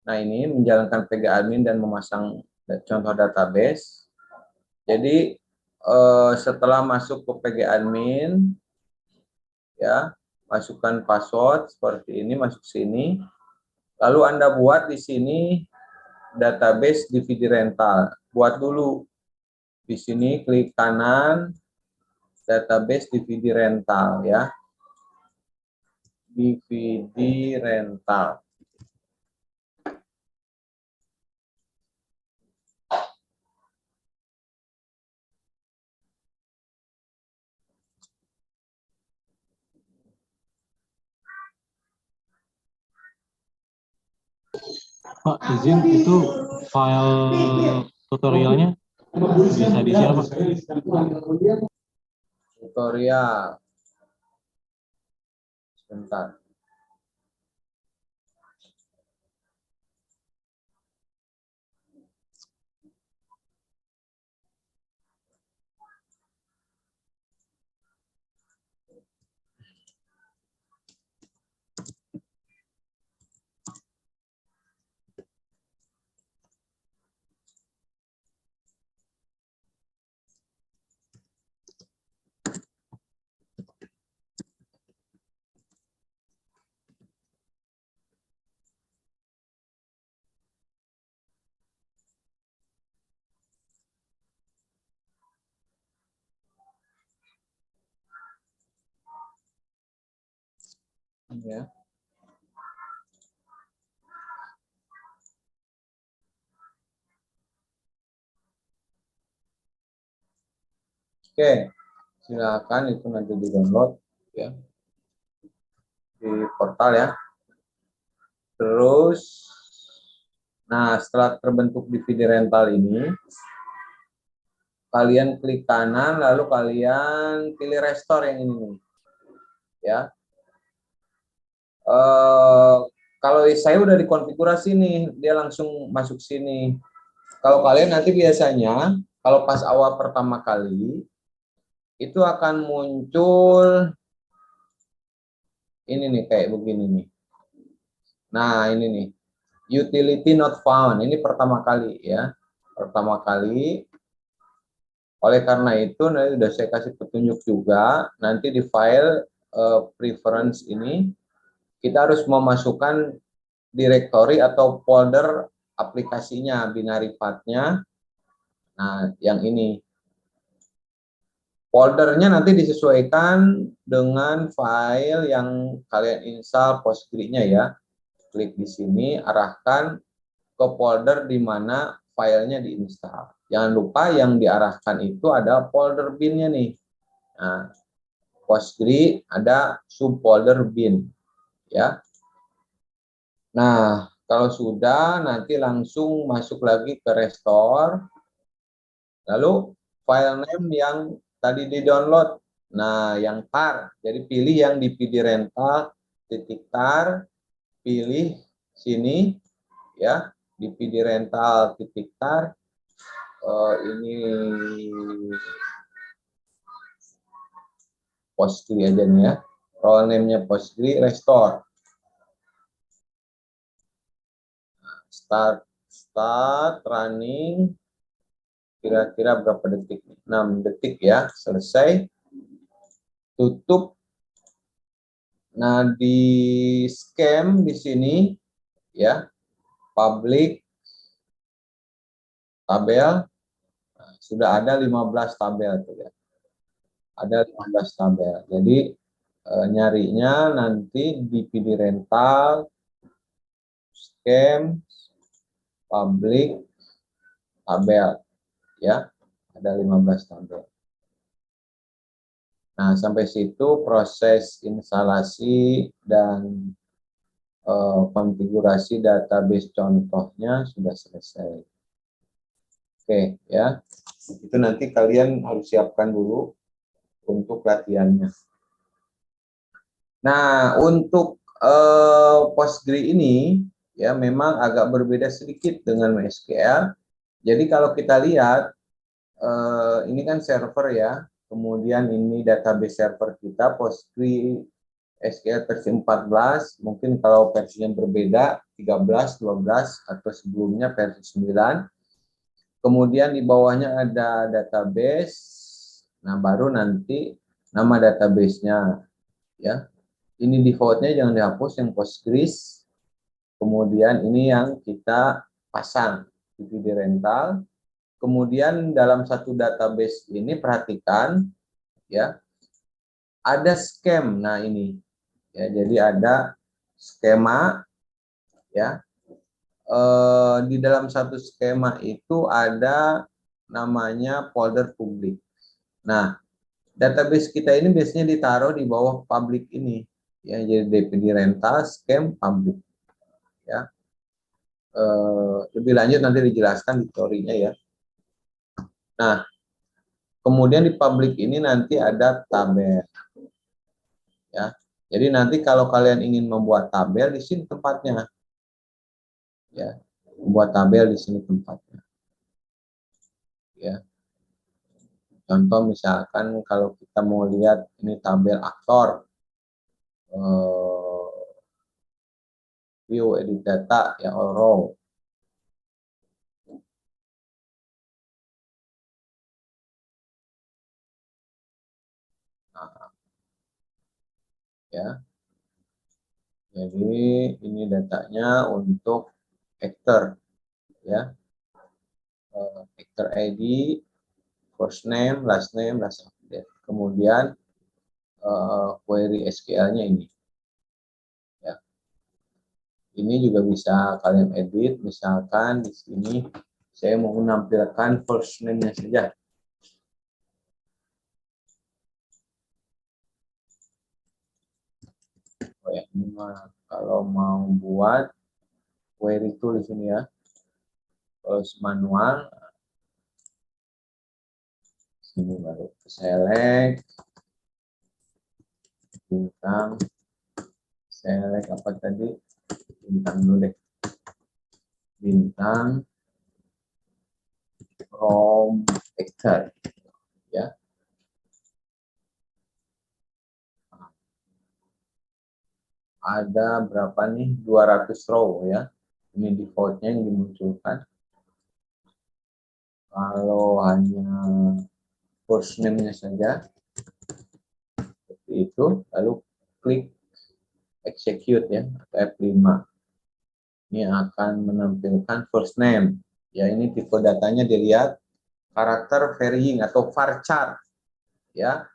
Nah, ini menjalankan PG admin dan memasang contoh database. Jadi setelah masuk ke PG admin, ya, masukkan password seperti ini, masuk sini. Lalu Anda buat di sini database DVD rental. Buat dulu di sini, klik kanan database DVD rental, ya. DVD rental. Pak, izin itu file tutorialnya bisa di-share, Pak? Tutorial. Sebentar. Ya. Oke, silakan itu nanti di-download, ya, di portal, ya. Terus, nah, setelah terbentuk DVD rental ini, kalian klik kanan, lalu kalian pilih restore yang ini nih, ya. Kalau saya udah dikonfigurasi nih, dia langsung masuk sini. Kalau kalian nanti biasanya, kalau pas awal pertama kali, itu akan muncul ini nih, kayak begini nih. Nah, ini nih, utility not found. Ini pertama kali, ya. Pertama kali. Oleh karena itu, nanti sudah saya kasih petunjuk juga. Nanti di file preference ini, kita harus memasukkan directory atau folder aplikasinya, binary path-nya. Nah, yang ini. Foldernya nanti disesuaikan dengan file yang kalian install Postgre-nya, ya. Klik di sini, arahkan ke folder di mana filenya diinstal. Jangan lupa yang diarahkan itu ada folder bin-nya nih. Nah, Postgre ada subfolder bin, ya. Nah, kalau sudah nanti langsung masuk lagi ke restore. Lalu file name yang tadi di-download. Nah, yang tar. Jadi pilih yang di PD rental titik tar, pilih sini, ya, di PD rental titik tar. Ini Postgre aja nih, ya. Role name-nya Postgre, restore. Start running. Kira-kira berapa detik? 6 detik, ya. Selesai. Tutup. Nah, di scan di sini, ya, public tabel. Nah, sudah ada 15 tabel tuh, ya. Ada 15 tabel. Jadi nyarinya nanti di PD rental, scan, public, tabel, ya. Ada 15 tabel. Nah, sampai situ proses instalasi dan konfigurasi database contohnya sudah selesai. Oke, ya. Itu nanti kalian harus siapkan dulu untuk latihannya. Nah, untuk Postgre ini, ya, memang agak berbeda sedikit dengan MySQL. Jadi kalau kita lihat, ini kan server, ya. Kemudian ini database server kita, Postgre SQL versi 14. Mungkin kalau versinya berbeda, 13, 12 atau sebelumnya versi 9. Kemudian di bawahnya ada database. Nah, baru nanti nama database-nya ya. Ini default-nya jangan dihapus yang Postgres. Kemudian ini yang kita pasang DVD rental. Kemudian dalam satu database ini perhatikan ya, ada scam. Nah, ini ya, jadi ada skema ya. Di dalam satu skema itu ada namanya folder publik. Nah, database kita ini biasanya ditaruh di bawah publik ini ya, jadi DVD rental scam publik ya. Lebih lanjut nanti dijelaskan di teorinya ya. Nah, kemudian di publik ini nanti ada tabel ya. Jadi nanti kalau kalian ingin membuat tabel, di sini tempatnya ya. Membuat tabel di sini tempatnya ya. Contoh misalkan kalau kita mau lihat ini tabel aktor, view edit data ya, all row. Nah, ya. Jadi ini datanya untuk actor ya. Actor ID, first name, last update. Kemudian query SQL-nya ini. Ya. Ini juga bisa kalian edit, misalkan di sini saya mau menampilkan first name-nya saja. Oh ya, ini mah kalau mau buat query tool di sini ya. Terus manual, sini baru select, bintang, select apa tadi, bintang dulu deh, bintang from actor ya. Ada berapa nih, 200 row ya, ini defaultnya yang dimunculkan. Kalau hanya first name-nya saja seperti itu, lalu klik execute ya, atau F5. Ini akan menampilkan first name ya. Ini tipe datanya dilihat karakter varying atau varchar ya.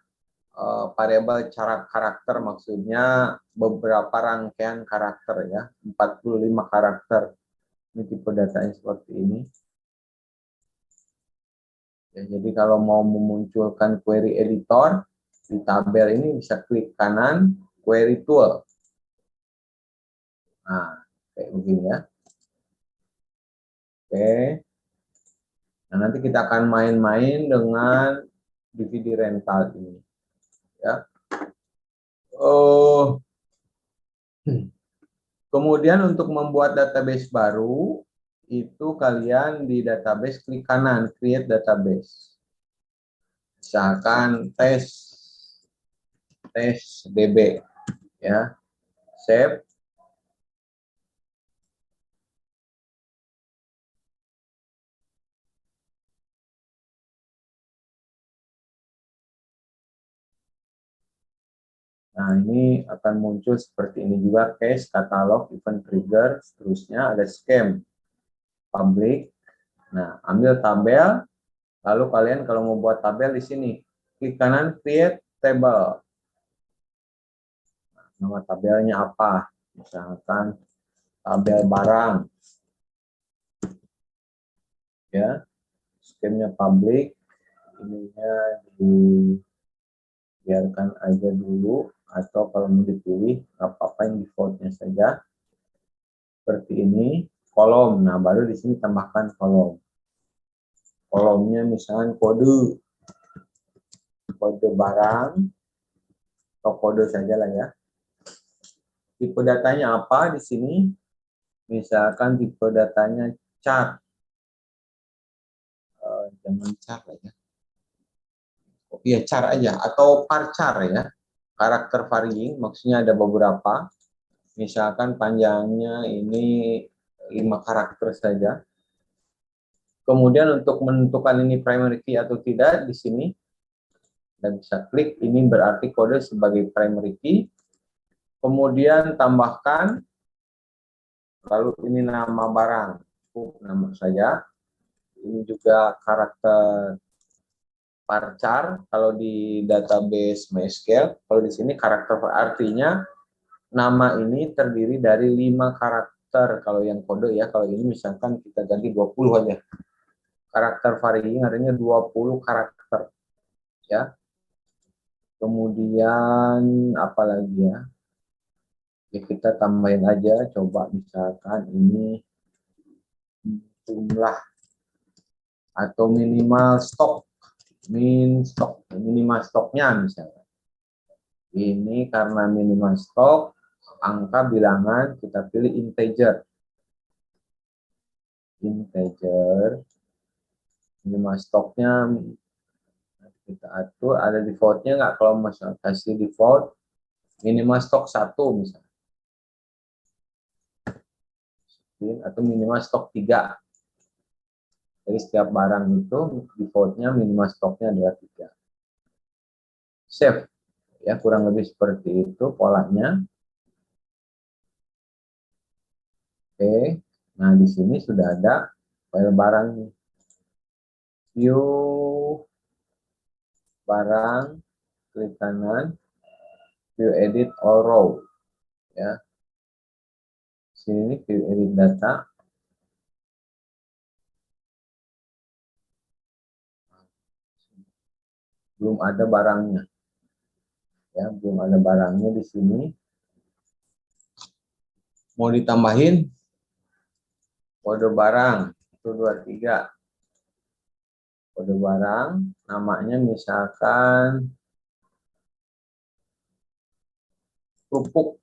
Variabel cara karakter maksudnya beberapa rangkaian karakter ya, 45 karakter. Ini tipe datanya seperti ini ya. Jadi kalau mau memunculkan query editor di tabel ini bisa klik kanan query tool. Nah, kayak begini ya. Oke. Nah, nanti kita akan main-main dengan DVD rental ini ya. Oh, kemudian untuk membuat database baru itu kalian di database klik kanan create database. Misalkan tes DB ya. Save. Nah, ini akan muncul seperti ini juga, case, katalog, event trigger, seterusnya ada scam, public. Nah, ambil tabel, lalu kalian kalau mau buat tabel di sini, klik kanan create table. Nah, nama tabelnya apa? Misalkan tabel barang. Ya, scamnya public, ininya dibiarkan aja dulu, atau kalau mau dipilih apa-apa yang defaultnya saja seperti ini. Kolom, nah baru di sini tambahkan kolomnya misalnya kode barang atau kode saja lah ya. Tipe datanya apa di sini, misalkan tipe datanya chart, jangan chart aja, oh iya chart aja, atau varchar ya, karakter varying, maksudnya ada beberapa. Misalkan panjangnya ini 5 karakter saja. Kemudian untuk menentukan ini primary key atau tidak, di sini Anda bisa klik, ini berarti kode sebagai primary key. Kemudian tambahkan, lalu ini nama barang, nama saja. Ini juga karakter varchar kalau di database MySQL. Kalau di sini karakter artinya nama ini terdiri dari 5 karakter kalau yang kode ya. Kalau ini misalkan kita ganti 20 aja. Karakter varying artinya 20 karakter ya. Kemudian apa lagi ya? Ya kita tambahin aja, coba misalkan ini jumlah atau minimal stok, minimal stoknya misalnya. Ini karena minimal stok, angka bilangan kita pilih integer. Minimal stoknya kita atur, ada defaultnya nggak? Kalau misalnya kasih default minimal stok 1 misalnya, atau minimal stok 3. Jadi setiap barang itu defaultnya minimal stoknya adalah 3. Save ya, kurang lebih seperti itu polanya. Oke, nah di sini sudah ada file barang, view barang, klik kanan, view edit all row ya. Sini view edit data. Belum ada barangnya ya, belum ada barangnya di sini. Mau ditambahin kode barang itu 23. Kode barang namanya misalkan kerupuk.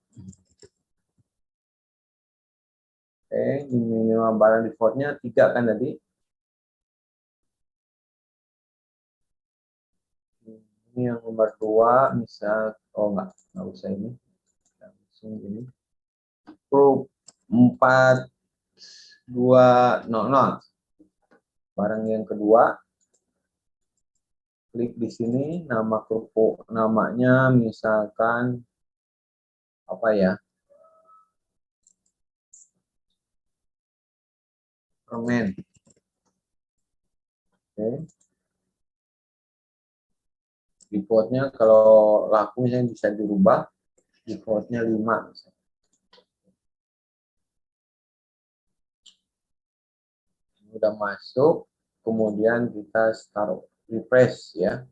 Oke, di minimal barang defaultnya 3 kan tadi. Ini yang nomor 2 misal, oh nggak usah ini, langsung ini. Kerupuk 4200. Barang yang kedua, klik di sini nama kerupuk, namanya misalkan apa ya? Permen. Oke. Defaultnya kalau laku misalnya bisa dirubah, defaultnya 5 misalnya. Udah masuk, kemudian kita taruh refresh ya.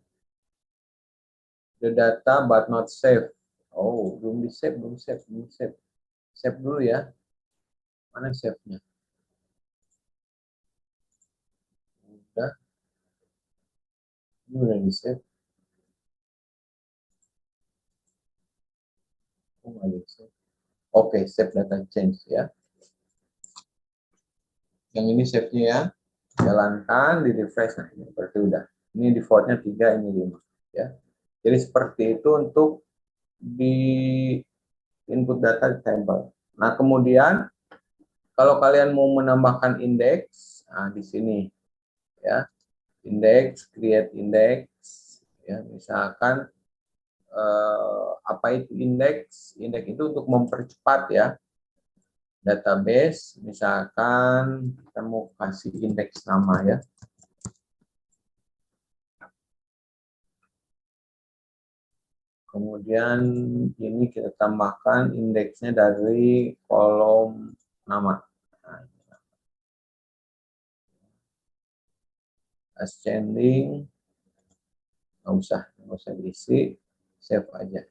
The data but not save. Oh, belum di save, belum save. Save dulu ya. Mana save-nya? Udah. Ini udah di save. Oh, nggak di save. Oke, save data change ya. Yang ini save-nya ya. Jalankan, di refresh. Nah, ini berarti udah. Ini defaultnya 3, ini 5 ya. Jadi seperti itu untuk di input data di table. Nah, kemudian kalau kalian mau menambahkan indeks, nah di sini ya, indeks, create index, ya misalkan apa itu indeks? Indeks itu untuk mempercepat ya database. Misalkan kita mau kasih indeks nama ya. Kemudian ini kita tambahkan indeksnya dari kolom nama. Nah, ascending, nggak usah diisi, save aja.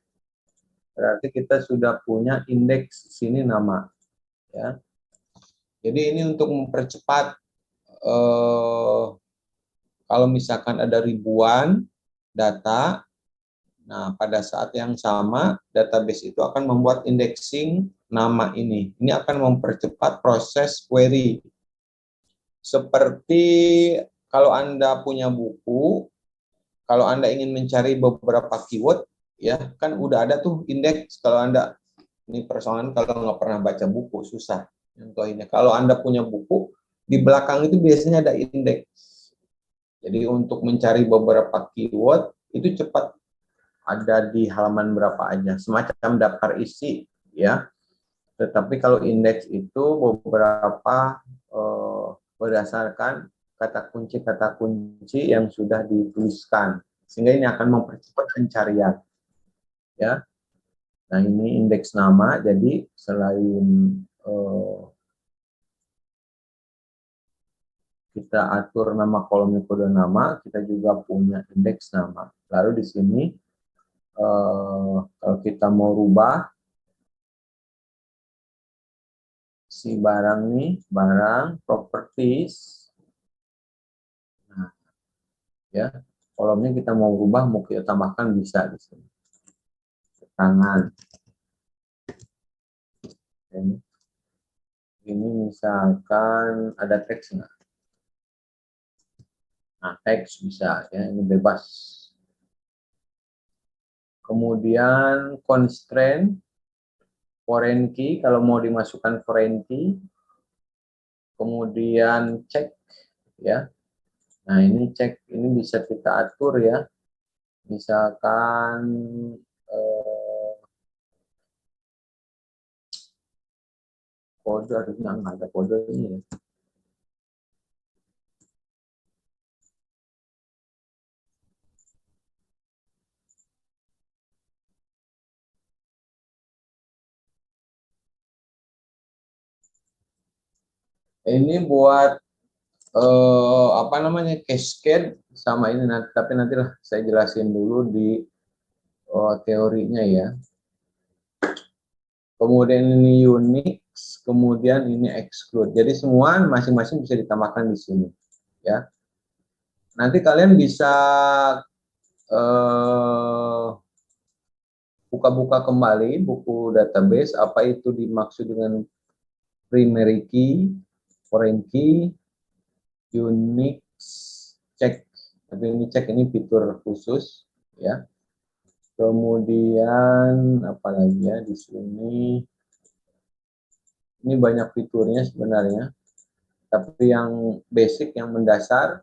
Berarti kita sudah punya indeks sini nama ya. Jadi ini untuk mempercepat kalau misalkan ada ribuan data, nah pada saat yang sama database itu akan membuat indexing nama ini. Ini akan mempercepat proses query. Seperti kalau Anda punya buku, kalau Anda ingin mencari beberapa keyword, ya kan udah ada tuh indeks. Kalau Anda Ini persoalan kalau nggak pernah baca buku, susah contohnya. Kalau Anda punya buku, di belakang itu biasanya ada indeks. Jadi untuk mencari beberapa keyword, itu cepat ada di halaman berapa aja, semacam daftar isi, ya. Tetapi kalau indeks itu beberapa berdasarkan kata kunci yang sudah dituliskan, sehingga ini akan mempercepat pencarian, ya. Nah, ini indeks nama, jadi selain kita atur nama kolomnya kode nama, kita juga punya indeks nama. Lalu di sini kalau kita mau rubah si barang nih, barang properties, nah, ya kolomnya kita mau rubah, mau kita tambahkan bisa di sini. Tangan. Ini misalkan ada teks nggak? Nah, teks bisa ya, ini bebas. Kemudian constraint foreign key, kalau mau dimasukkan foreign key. Kemudian cek, ya. Nah, ini cek, ini bisa kita atur ya. Misalkan kode, harusnya nggak ada kode ini ya. Ini buat apa namanya, cascade sama ini nanti, tapi nantilah saya jelasin dulu di teorinya ya. Kemudian ini Unix, kemudian ini exclude. Jadi semua masing-masing bisa ditambahkan di sini, ya. Nanti kalian bisa buka-buka kembali buku database, apa itu dimaksud dengan primary key, foreign key, Unix, cek. Tapi ini cek, ini fitur khusus, ya. Kemudian apa lagi ya di sini? Ini banyak fiturnya sebenarnya, tapi yang basic, yang mendasar,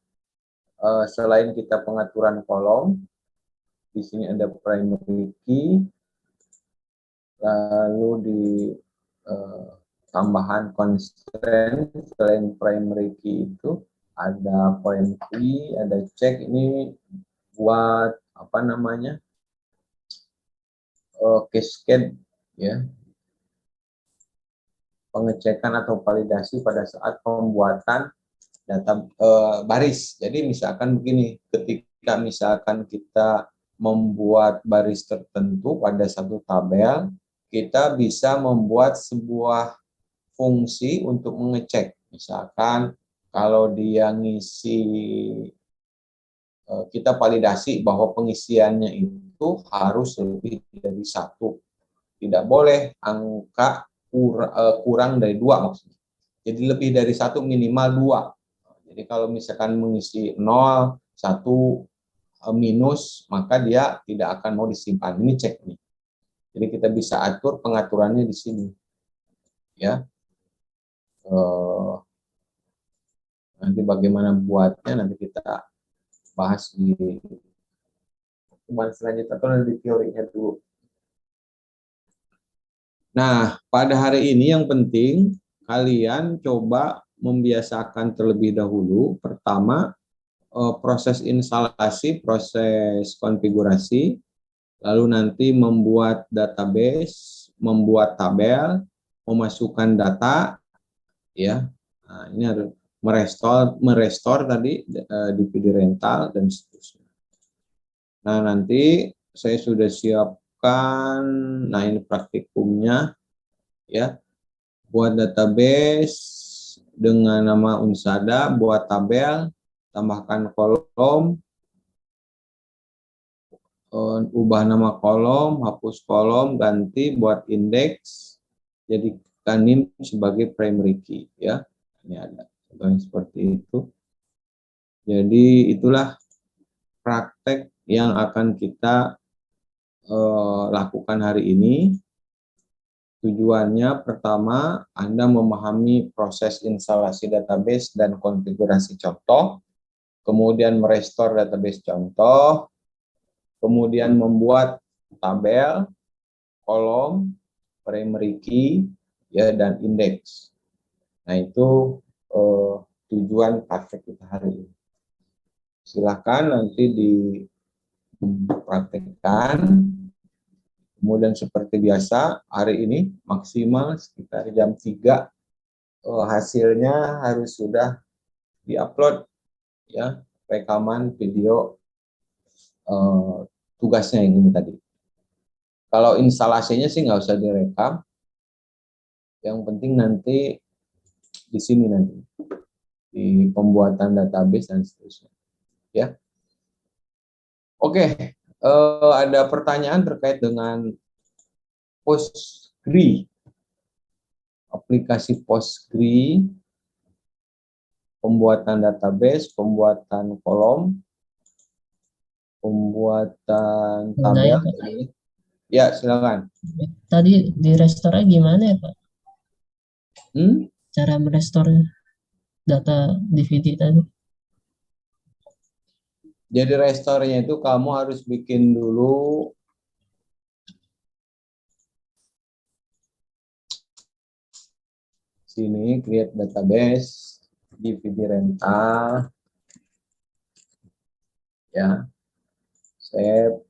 selain kita pengaturan kolom, di sini ada primary key, lalu di tambahan constraint selain primary key itu ada foreign key, ada check. Ini buat apa namanya, cascade ya, pengecekan atau validasi pada saat pembuatan data baris. Jadi misalkan begini, ketika misalkan kita membuat baris tertentu pada satu tabel, kita bisa membuat sebuah fungsi untuk mengecek. Misalkan kalau dia ngisi, kita validasi bahwa pengisiannya itu harus lebih dari satu. Tidak boleh angka kurang dari dua maksudnya. Jadi lebih dari satu, minimal dua. Jadi kalau misalkan mengisi 0, 1, minus, maka dia tidak akan mau disimpan. Ini cek nih. Jadi kita bisa atur pengaturannya di sini. Ya. Nanti bagaimana buatnya nanti kita bahas di pertemuan selanjutnya atau di teorinya dulu. Nah, pada hari ini yang penting kalian coba membiasakan terlebih dahulu. Pertama, proses instalasi, proses konfigurasi, lalu nanti membuat database, membuat tabel, memasukkan data, ya. Nah, ini harus merestore tadi DVD rental dan seterusnya. Nah, nanti saya sudah siapkan, nah ini praktikumnya, ya. Buat database dengan nama Unsada, buat tabel, tambahkan kolom, ubah nama kolom, hapus kolom, ganti buat indeks, jadikan NIM sebagai primary key, ya. Ini ada contohnya seperti itu. Jadi itulah praktek yang akan kita lakukan hari ini. Tujuannya pertama, Anda memahami proses instalasi database dan konfigurasi contoh, kemudian merestore database contoh, kemudian membuat tabel, kolom, primary key, ya, dan indeks. Nah, itu tujuan praktek kita hari ini. Silakan nanti dipraktekkan. Kemudian seperti biasa, hari ini maksimal sekitar jam 3 hasilnya harus sudah diupload, ya, rekaman video tugasnya yang ini tadi. Kalau instalasinya sih nggak usah direkam, yang penting nanti di sini nanti di pembuatan database dan seterusnya, ya. Oke, ada pertanyaan terkait dengan Postgre, aplikasi Postgre, pembuatan database, pembuatan kolom, pembuatan Nah, ya, tabel. Pak. Ya, silakan. Tadi di restore gimana ya, Pak? Cara merestore data DVD tadi. Jadi restore-nya itu kamu harus bikin dulu sini, create database, DVD rental, ya, save.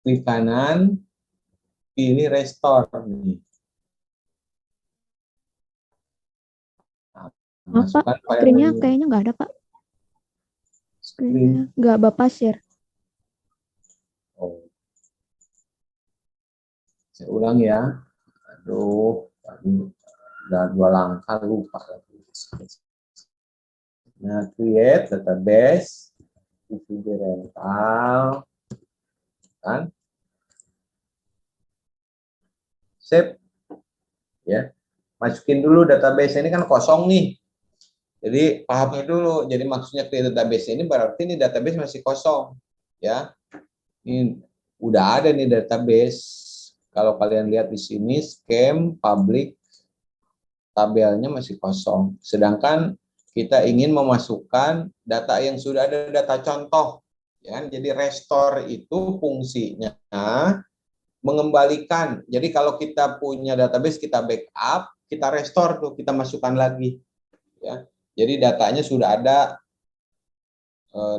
Klik kanan, pilih restore nih. Nah, Pak, screen-nya kayaknya nggak ada, Pak. Screen-nya nggak Bapak share. Oh. Saya ulang ya. Aduh, tadi udah 2 langkah lupa. Nah, create database, DVD rental, kan? Save, ya. Masukin dulu database ini kan kosong nih. Jadi pahami dulu. Jadi maksudnya create database ini berarti ini database masih kosong, ya. Ini udah ada nih database. Kalau kalian lihat di sini, scheme, public, tabelnya masih kosong. Sedangkan kita ingin memasukkan data yang sudah ada, data contoh. Ya, jadi restore itu fungsinya mengembalikan. Jadi kalau kita punya database, kita backup, kita restore tuh, kita masukkan lagi. Ya, jadi datanya sudah ada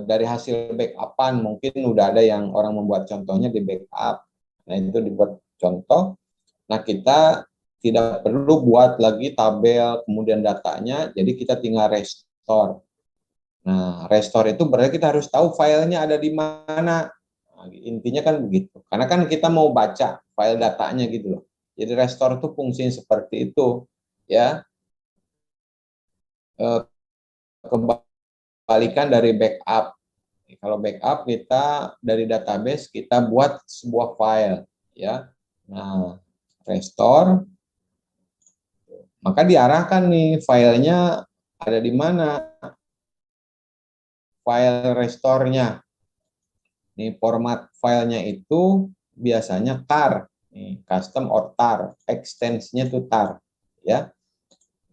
dari hasil backupan, mungkin udah ada yang orang membuat contohnya di backup. Nah, itu dibuat contoh. Nah, kita tidak perlu buat lagi tabel, kemudian datanya, jadi kita tinggal restore. Nah, restore itu berarti kita harus tahu filenya ada di mana. Nah, intinya kan begitu. Karena kan kita mau baca file datanya gitu loh. Jadi restore itu fungsinya seperti itu, ya. Kebalikan dari backup. Kalau backup kita dari database kita buat sebuah file, ya. Nah, restore, maka diarahkan nih filenya ada di mana, file restore-nya. Nih format filenya itu biasanya tar, nih, custom or tar, extensinya itu tar, ya.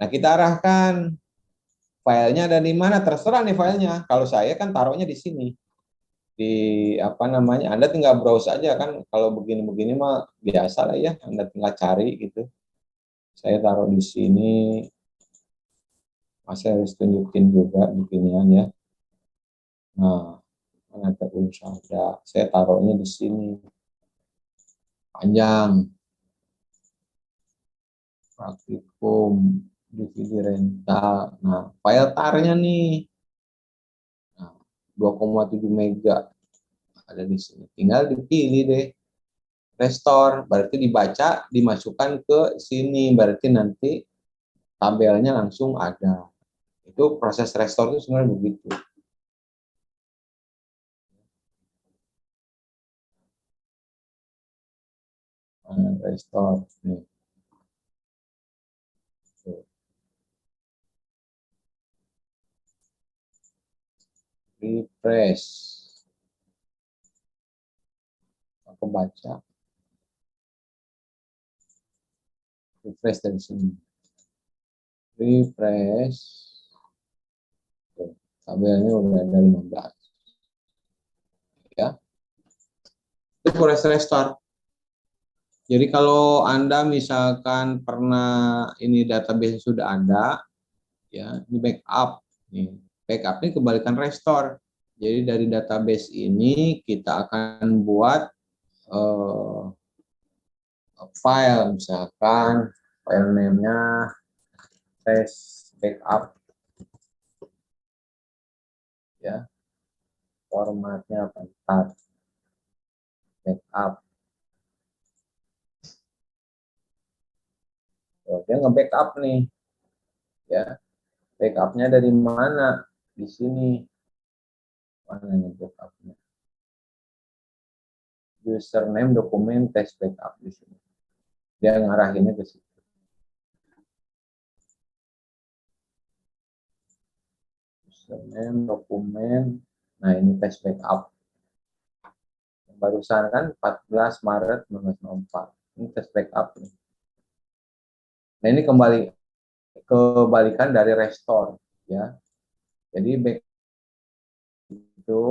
Nah, kita arahkan filenya ada di mana, terserah nih filenya. Kalau saya kan taruhnya di sini, di apa namanya, Anda tinggal browse aja kan. Kalau begini-begini mah biasa lah ya, Anda tinggal cari gitu. Saya taruh di sini, saya harus tunjukin juga beginian ya. Nah, ada unsada, saya taruhnya di sini panjang, praktikum, DVD rental. Nah, file tarnya nih, nah, 2,7 mega ada di sini. Tinggal dipilih deh, restore, berarti dibaca, dimasukkan ke sini, berarti nanti tabelnya langsung ada. Itu proses restore itu sebenarnya begitu. Restore nih. refresh. Aku baca. Refresh dari sini. Refresh. Tuh, tabelnya udah ada 15. Ya. Itu proses restore. Jadi kalau Anda misalkan pernah ini database sudah ada, ya, ini backup. Nih, backup ini kebalikan restore. Jadi dari database ini kita akan buat file, misalkan file name-nya test backup, ya, formatnya bentar, backup. Dia nge-backup nih, ya, backupnya dari mana? Di sini, mana nih backupnya? Username dokumen test backup di sini. Dia ngarahinnya ke situ. Username dokumen, nah ini test backup. Barusan kan 14 Maret 1994. Ini test backup nih. Nah ini kebalikan dari restore, ya. Jadi backup itu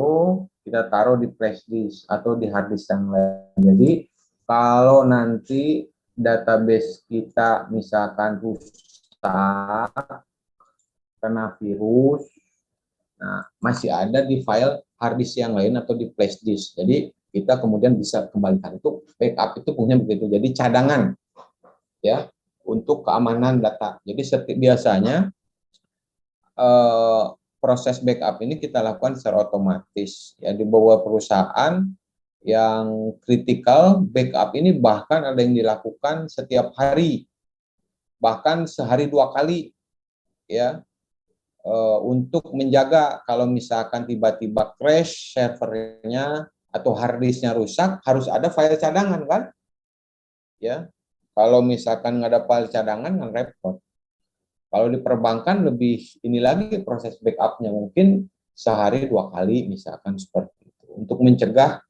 kita taruh di flash disk atau di hard disk yang lain. Jadi kalau nanti database kita misalkan rusak, kena virus, nah masih ada di file hard disk yang lain atau di flash disk. Jadi kita kemudian bisa kembalikan. Itu backup itu punya begitu. Jadi cadangan, ya, untuk keamanan data. Jadi biasanya proses backup ini kita lakukan secara otomatis, ya, di bawah perusahaan yang kritikal. Backup ini bahkan ada yang dilakukan setiap hari, bahkan sehari 2 kali, ya, untuk menjaga kalau misalkan tiba-tiba crash servernya atau harddisknya rusak, harus ada file cadangan kan, ya. Kalau misalkan nggak ada file cadangan kan repot. Kalau di perbankan lebih ini lagi proses backupnya, mungkin sehari 2 kali misalkan seperti itu, untuk mencegah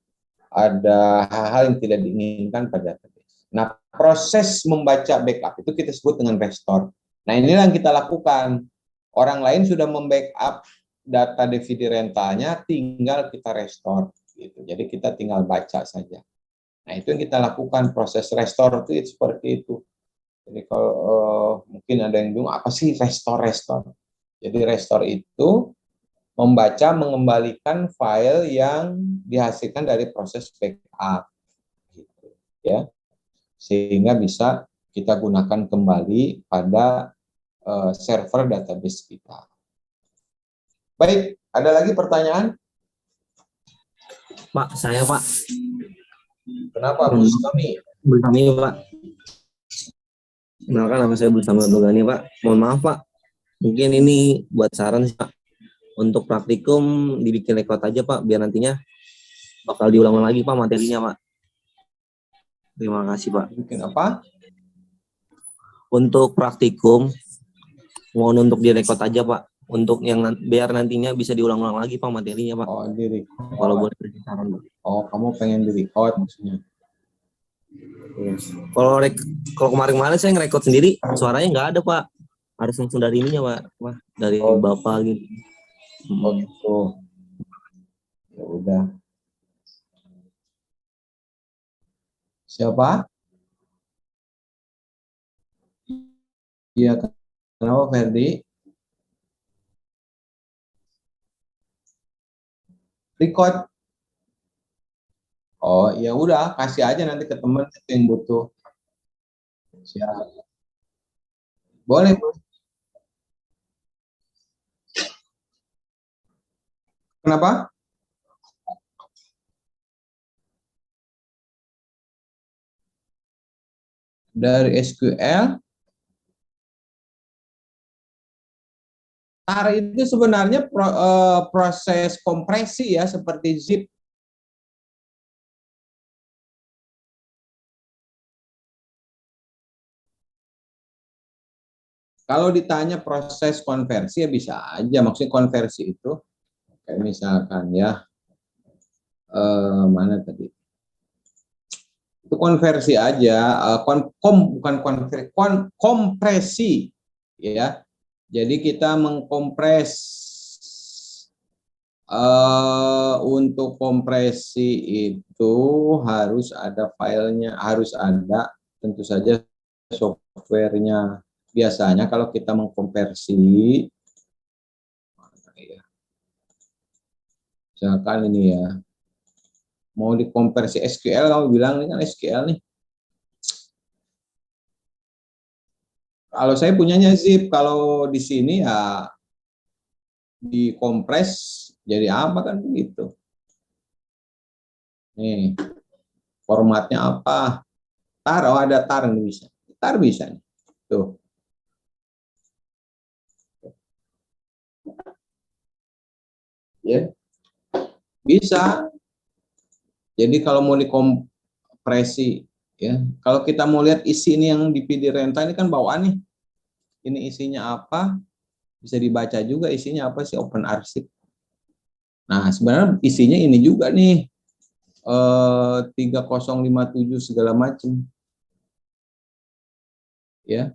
ada hal-hal yang tidak diinginkan pada database. Nah, proses membaca backup itu kita sebut dengan restore. Nah, inilah yang kita lakukan. Orang lain sudah membackup data DVD rentalnya, tinggal kita restore gitu. Jadi kita tinggal baca saja. Nah, itu yang kita lakukan, proses restore itu seperti itu. Jadi kalau mungkin ada yang bingung, apa sih restore? Jadi restore itu membaca, mengembalikan file yang dihasilkan dari proses backup, gitu, ya, sehingga bisa kita gunakan kembali pada server database kita. Baik, ada lagi pertanyaan? Pak, saya Pak. Kenapa Bu Sami? Kami Pak. Kenalkan nama saya Bersama Dogani Pak. Mohon maaf Pak. Mungkin ini buat saran Pak. Untuk praktikum dibikin record aja Pak, biar nantinya bakal diulang lagi Pak materinya Pak. Terima kasih Pak. Bikin apa? Untuk praktikum, mohon untuk direkod aja Pak. Untuk yang biar nantinya bisa diulang-ulang lagi Pak materinya Pak. Oh, di Kalau boleh kasih saran Pak. Oh, kamu pengen di record maksudnya? Kalau kemarin-kemarin saya ngerekod sendiri, suaranya nggak ada Pak. Harus langsung dari ininya Pak. Wah, dari Bapak gitu. Oh gitu. Ya udah. Siapa? Iya, kenapa Ferdi? Record. Oh, ya udah, kasih aja nanti ke teman yang butuh. Siap. Boleh, Bu. Kenapa? Dari SQL, TAR itu sebenarnya proses kompresi ya, seperti zip. Kalau ditanya proses konversi ya bisa aja, maksudnya konversi itu Kayak misalkan ya, mana tadi? Itu konversi aja, bukan konversi, kompresi, ya. Jadi kita mengkompres, untuk kompresi itu harus ada filenya, harus ada tentu saja softwarenya. Biasanya kalau kita mengkonversi, misalkan ini ya, mau dikonversi SQL, kamu bilang ini kan SQL nih. Kalau saya punyanya zip, kalau di sini ya dikompres jadi apa kan begitu. Nih, formatnya apa? Tar, oh ada tar nih bisa. Tar bisa nih. Tuh. Ya, bisa. Jadi kalau mau dikompresi, ya, kalau kita mau lihat isi ini yang di PD Renta ini kan bawaan nih. Ini isinya apa? Bisa dibaca juga isinya apa sih, open arsip. Nah, sebenarnya isinya ini juga nih. 3057 segala macam. Ya.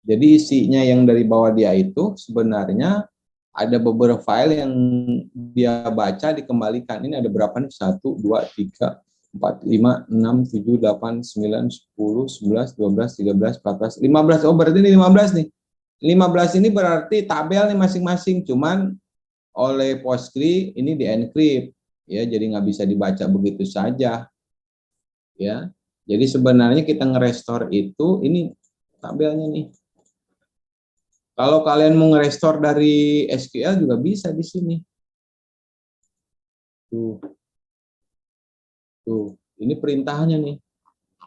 Jadi isinya yang dari bawah dia itu sebenarnya ada beberapa file yang dia baca dikembalikan. Ini ada berapa nih? 1, 2, 3, 4, 5, 6, 7, 8, 9, 10, 11, 12, 13, 14, 15. Oh, berarti ini 15 nih. 15 ini berarti tabel nih masing-masing. Cuman oleh Postgre ini di-encrypt. Ya, jadi nggak bisa dibaca begitu saja. Ya. Jadi sebenarnya kita nge-restore itu, ini tabelnya nih. Kalau kalian mau nge-restore dari SQL juga bisa di sini. Tuh. Tuh, ini perintahnya nih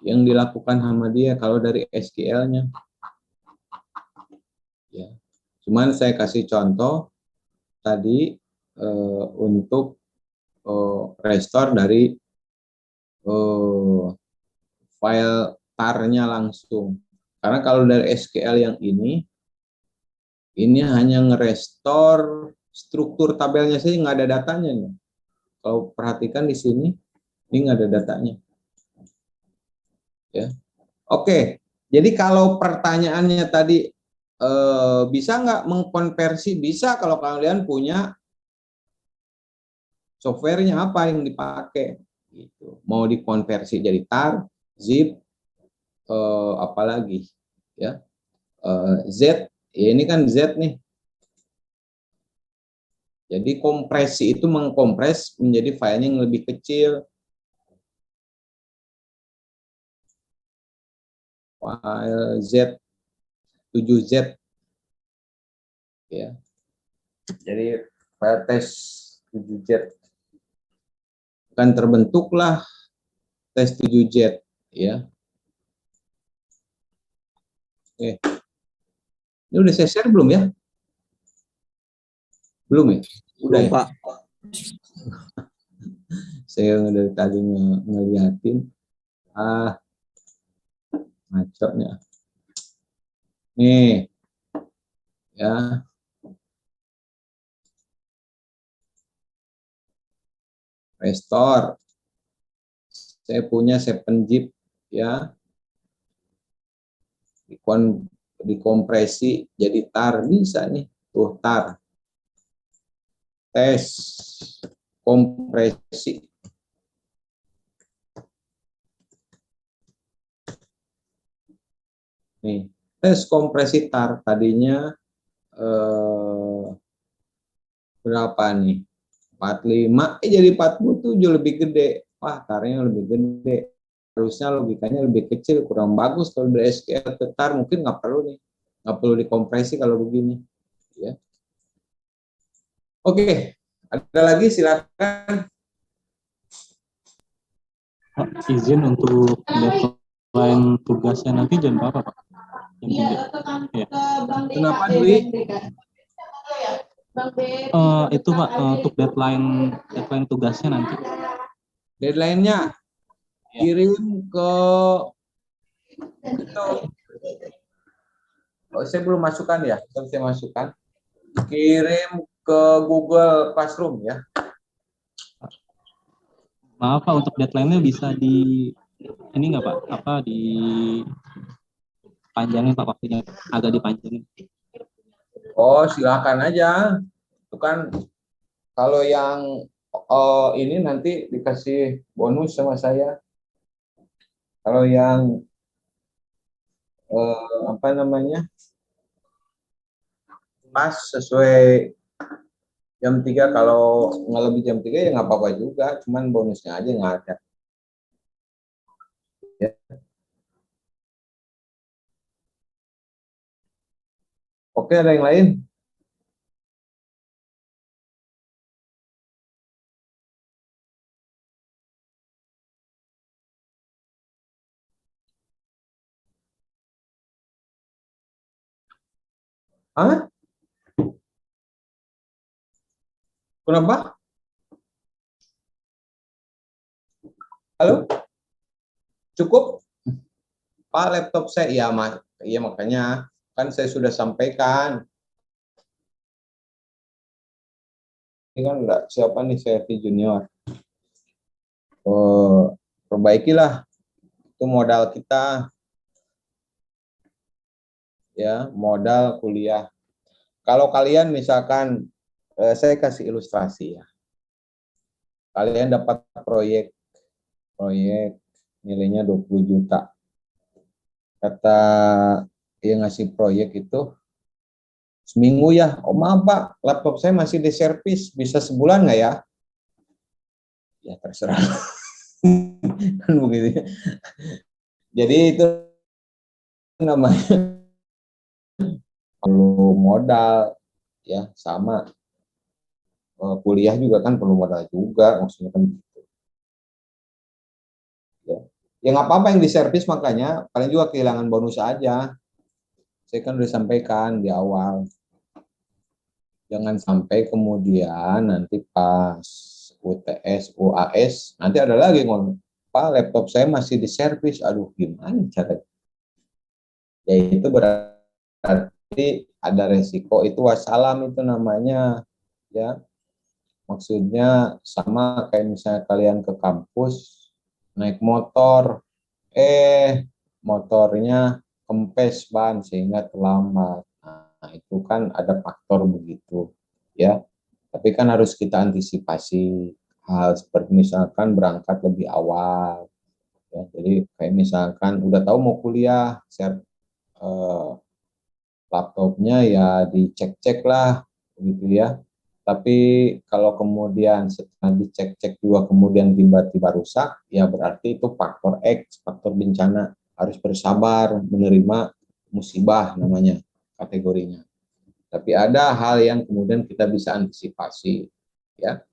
yang dilakukan sama dia kalau dari SQL-nya. Ya. Cuman saya kasih contoh tadi untuk restore dari file tar-nya langsung. Karena kalau dari SQL yang ini hanya nge-restore struktur tabelnya saja, nggak ada datanya nih. Kalau perhatikan di sini, ini nggak ada datanya. Ya, oke. Jadi kalau pertanyaannya tadi bisa nggak mengkonversi? Bisa kalau kalian punya softwarenya apa yang dipakai. Gitu. Mau dikonversi jadi tar, zip, apalagi ya, Z. Ya, ini kan Z nih. Jadi kompresi itu mengkompres menjadi filenya yang lebih kecil. File Z, 7Z. Ya. Jadi file test 7Z. Akan terbentuklah tes 7Z. Ya. Oke. Ini udah saya share belum ya? Belum ya? Udah ya? Pak. Saya dari tadi ngeliatin. Ngaco nih. Nih. Ya. Restore. Saya punya 7-zip ya. Dikompresi jadi tar bisa nih. Tuh tar. Tes kompresi. Nih, tes kompresi tar tadinya berapa nih? 45 jadi 47 lebih gede. Wah, tarnya lebih gede. Harusnya logikanya lebih kecil, kurang bagus kalau dari SQL ke tar, mungkin nggak perlu nih. Nggak perlu dikompresi kalau begini. Ya. Oke, ada lagi silakan. Pak, izin untuk deadline tugasnya nanti jam berapa, Pak? Jam 3. Ya. Kenapa, Dwi? Itu Pak, untuk deadline tugasnya nanti. Deadline-nya kirim ke itu. Oh, saya belum masukkan ya, saya masukkan. Kirim ke Google Classroom ya. Maaf Pak, untuk deadline-nya bisa di ini nggak Pak? Apa di panjangin Pak waktunya? Agak dipanjangin. Oh, silakan aja. Itu kan kalau yang ini nanti dikasih bonus sama saya. Kalau yang apa namanya? Pas sesuai jam 3, kalau nggak lebih jam 3 ya nggak apa-apa juga, cuman bonusnya aja nggak ada. Ya. Oke, ada yang lain? Hah? Kenapa? Halo? Cukup? Pak, laptop saya, ya iya makanya kan saya sudah sampaikan. Ini kan enggak, siapa nih, saya junior. Perbaikilah, itu modal kita, ya, modal kuliah. Kalau kalian misalkan, saya kasih ilustrasi ya. Kalian dapat proyek nilainya 20 juta. Kata yang ngasih proyek itu, seminggu ya, oh maaf Pak, laptop saya masih di servis, bisa sebulan nggak ya? Ya terserah. Kan begitu. Jadi itu namanya perlu modal, ya, sama kuliah juga kan perlu modal juga, maksudnya kan gitu. Ya, ya nggak apa-apa yang diservis, makanya paling juga kehilangan bonus aja. Saya kan udah sampaikan di awal, jangan sampai kemudian nanti pas UTS UAS nanti ada lagi ngomong, Pak, laptop saya masih diservis, aduh gimana caranya? Ya itu berarti ada resiko, itu wassalam itu namanya, ya. Maksudnya sama kayak misalnya kalian ke kampus naik motor, motornya kempes ban sehingga terlambat. Nah, itu kan ada faktor begitu, ya. Tapi kan harus kita antisipasi hal seperti misalkan berangkat lebih awal, ya. Jadi kayak misalkan udah tahu mau kuliah, eh, laptopnya ya dicek-cek lah, gitu ya. Tapi kalau kemudian setelah dicek-cek juga kemudian tiba-tiba rusak, ya berarti itu faktor X, faktor bencana. Harus bersabar menerima musibah namanya kategorinya. Tapi ada hal yang kemudian kita bisa antisipasi, ya.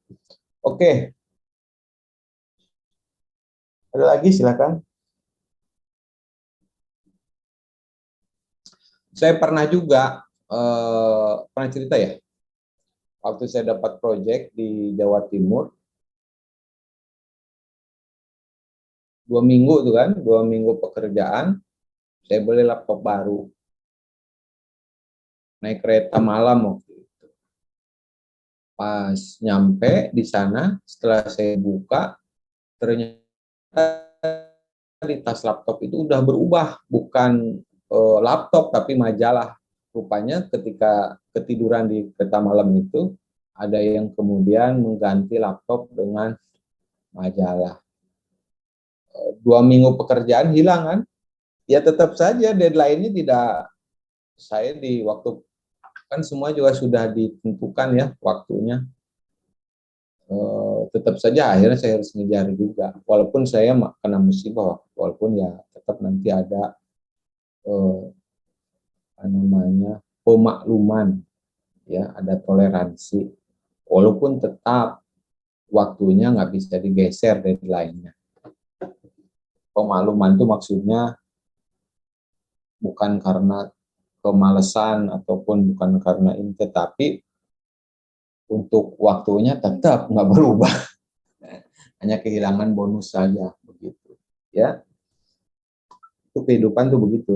Oke, ada lagi silakan. Saya pernah juga pernah cerita ya, waktu saya dapat proyek di Jawa Timur, 2 minggu tuh kan, 2 minggu pekerjaan, saya beli laptop baru, naik kereta malam waktu itu. Pas nyampe di sana, setelah saya buka, ternyata di tas laptop itu udah berubah, bukan laptop tapi majalah. Rupanya ketika ketiduran di kereta malam itu, ada yang kemudian mengganti laptop dengan majalah. 2 minggu pekerjaan hilang kan? Ya tetap saja deadline-nya tidak, saya di waktu, kan semua juga sudah ditentukan ya waktunya. Tetap saja akhirnya saya harus ngejar juga, walaupun saya kena musibah, walaupun ya tetap nanti ada apa namanya, pemakluman, ya, ada toleransi, walaupun tetap waktunya nggak bisa digeser deadline-nya. Pemakluman itu maksudnya bukan karena kemalasan ataupun bukan karena ini, tetapi untuk waktunya tetap nggak berubah, hanya kehilangan bonus saja begitu, ya. Itu kehidupan tuh begitu.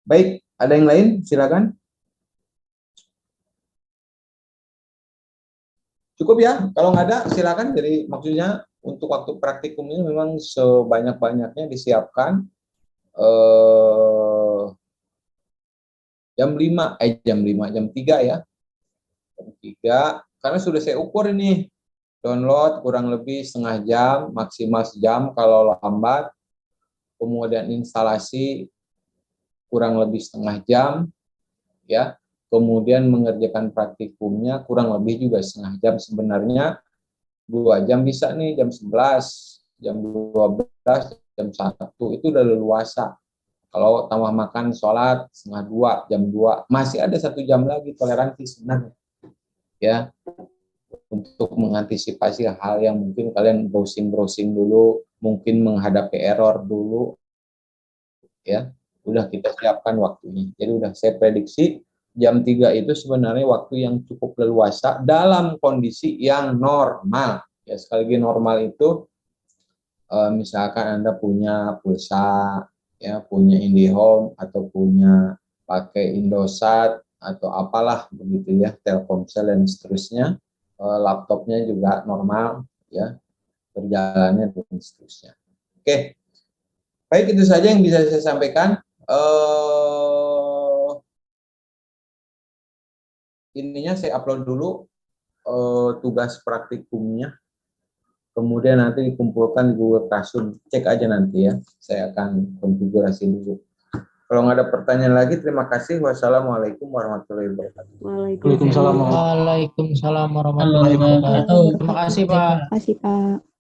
Baik, ada yang lain silakan. Cukup ya, kalau nggak ada silakan. Jadi maksudnya untuk waktu praktikum ini memang sebanyak-banyaknya disiapkan jam 5, jam 3 ya. Jam 3, karena sudah saya ukur ini. Download kurang lebih setengah jam, maksimal sejam kalau lambat. Kemudian instalasi kurang lebih setengah jam, ya. Kemudian mengerjakan praktikumnya kurang lebih juga setengah jam. Sebenarnya 2 jam bisa nih, jam 11, jam 12, jam 1, itu udah leluasa. Kalau tambah makan, sholat, setengah 2, jam 2, masih ada 1 jam lagi, toleransi sebenarnya. Ya, untuk mengantisipasi hal yang mungkin kalian browsing dulu, mungkin menghadapi error dulu, ya, udah kita siapkan waktunya. Jadi udah saya prediksi jam 3 itu sebenarnya waktu yang cukup leluasa dalam kondisi yang normal. Ya, sekali lagi normal itu misalkan Anda punya pulsa, ya, punya IndiHome atau punya pakai Indosat atau apalah begitu ya, Telkomsel dan seterusnya, laptopnya juga normal ya, berjalannya dan seterusnya. Oke. Baik, itu saja yang bisa saya sampaikan. Ininya saya upload dulu tugas praktikumnya, kemudian nanti dikumpulkan di Google Classroom. Cek aja nanti ya, saya akan konfigurasi dulu. Kalau nggak ada pertanyaan lagi, terima kasih. Wassalamualaikum warahmatullahi wabarakatuh. Waalaikumsalam. Waalaikumsalam warahmatullahi wabarakatuh. Terima kasih, Pak. Makasih Pak.